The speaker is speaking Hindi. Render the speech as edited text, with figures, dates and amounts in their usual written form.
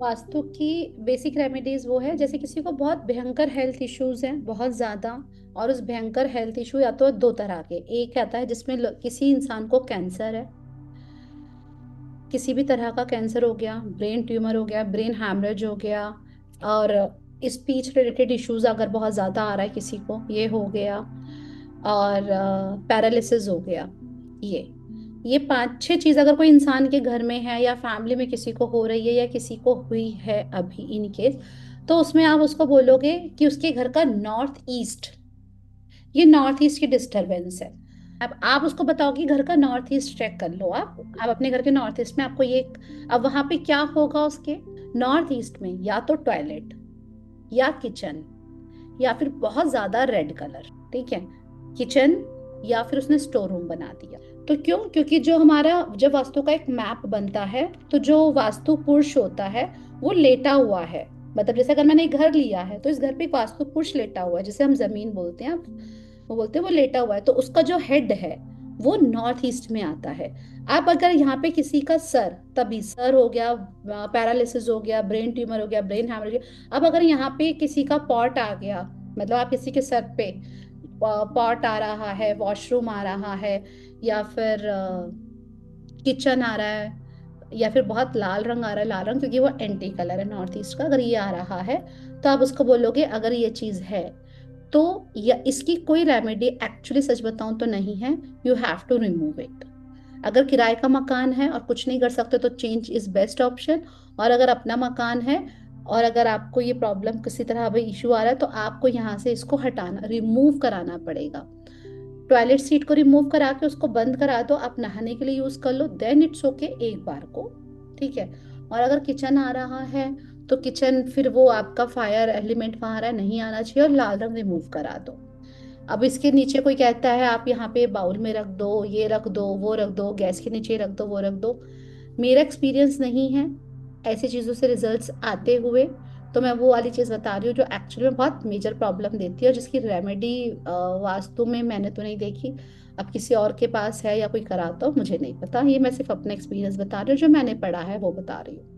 वास्तु की बेसिक रेमेडीज वो है, जैसे किसी को बहुत भयंकर हेल्थ इश्यूज हैं, बहुत ज्यादा। और उस भयंकर हेल्थ इशू या तो दो तरह के, एक आता है जिसमें किसी इंसान को कैंसर है, किसी भी तरह का कैंसर हो गया, ब्रेन ट्यूमर हो गया, ब्रेन हैमरेज हो गया, और स्पीच रिलेटेड इश्यूज अगर बहुत ज्यादा आ रहा है किसी को, ये हो गया, और पैरालिसिस हो गया। ये ये पांच छह चीज अगर कोई इंसान के घर में है या फैमिली में किसी को हो रही है या किसी को हुई है अभी इन केस, तो उसमें आप उसको बोलोगे कि उसके घर का नॉर्थ ईस्ट, ये नॉर्थ ईस्ट की डिस्टरबेंस है। अब आप उसको बताओ कि घर का नॉर्थ ईस्ट चेक कर लो, आप अपने घर के नॉर्थ ईस्ट में आपको ये, अब वहां पे क्या होगा उसके नॉर्थ ईस्ट में, या तो टॉयलेट या किचन या फिर बहुत ज्यादा रेड कलर, ठीक है, किचन, या फिर उसने स्टोर रूम बना दिया। तो क्यों? क्योंकि जो हमारा जब वास्तु का एक मैप बनता है, तो जो वास्तु पुरुष होता है वो लेटा हुआ है। मतलब जैसे अगर मैंने एक घर लिया है तो इस घर पे एक वास्तु पुरुष लेटा हुआ है, जिसे हम जमीन बोलते हैं, वो बोलते हैं वो लेटा हुआ है, तो उसका जो हेड है वो नॉर्थ ईस्ट में आता है। अब अगर यहाँ पे किसी का सर, तभी सर हो गया, पैरालिसिस हो गया, ब्रेन ट्यूमर हो गया, ब्रेन हैमर हो गया। अब अगर यहाँ पे किसी का पॉट आ गया, मतलब आप किसी के सर पे पॉट आ रहा है, वॉशरूम आ रहा है, या फिर किचन आ रहा है, या फिर बहुत लाल रंग आ रहा है, लाल रंग क्योंकि वो एंटी कलर है नॉर्थ ईस्ट का, अगर ये आ रहा है तो आप उसको बोलोगे अगर ये चीज है तो, या इसकी कोई रेमेडी एक्चुअली सच बताऊं तो नहीं है, you have to remove it. अगर किराए का मकान है और कुछ नहीं कर सकते तो चेंज इज बेस्ट ऑप्शन। और अगर अपना मकान है और अगर आपको ये प्रॉब्लम किसी तरह अभी इशू आ रहा है, तो आपको यहाँ से इसको हटाना, रिमूव कराना पड़ेगा। टॉयलेट सीट को रिमूव करा के उसको बंद करा दो, आप नहाने के लिए यूज कर लो, देन इट्स ओके एक बार को, ठीक है। और अगर किचन आ रहा है तो किचन, फिर वो आपका फायर एलिमेंट वहां आ रहा है, नहीं आना चाहिए, और लाल रंग रिमूव करा दो। अब इसके नीचे कोई कहता है आप यहाँ पे बाउल में रख दो, ये रख दो, वो रख दो, गैस के नीचे रख दो, वो रख दो। मेरा एक्सपीरियंस नहीं है ऐसी चीज़ों से रिजल्ट्स आते हुए, तो मैं वो वाली चीज़ बता रही हूँ जो एक्चुअली में बहुत मेजर प्रॉब्लम देती है और जिसकी रेमेडी वास्तु में मैंने तो नहीं देखी। अब किसी और के पास है या कोई कराता हो मुझे नहीं पता, ये मैं सिर्फ अपना एक्सपीरियंस बता रही हूँ, जो मैंने पढ़ा है वो बता रही हूँ।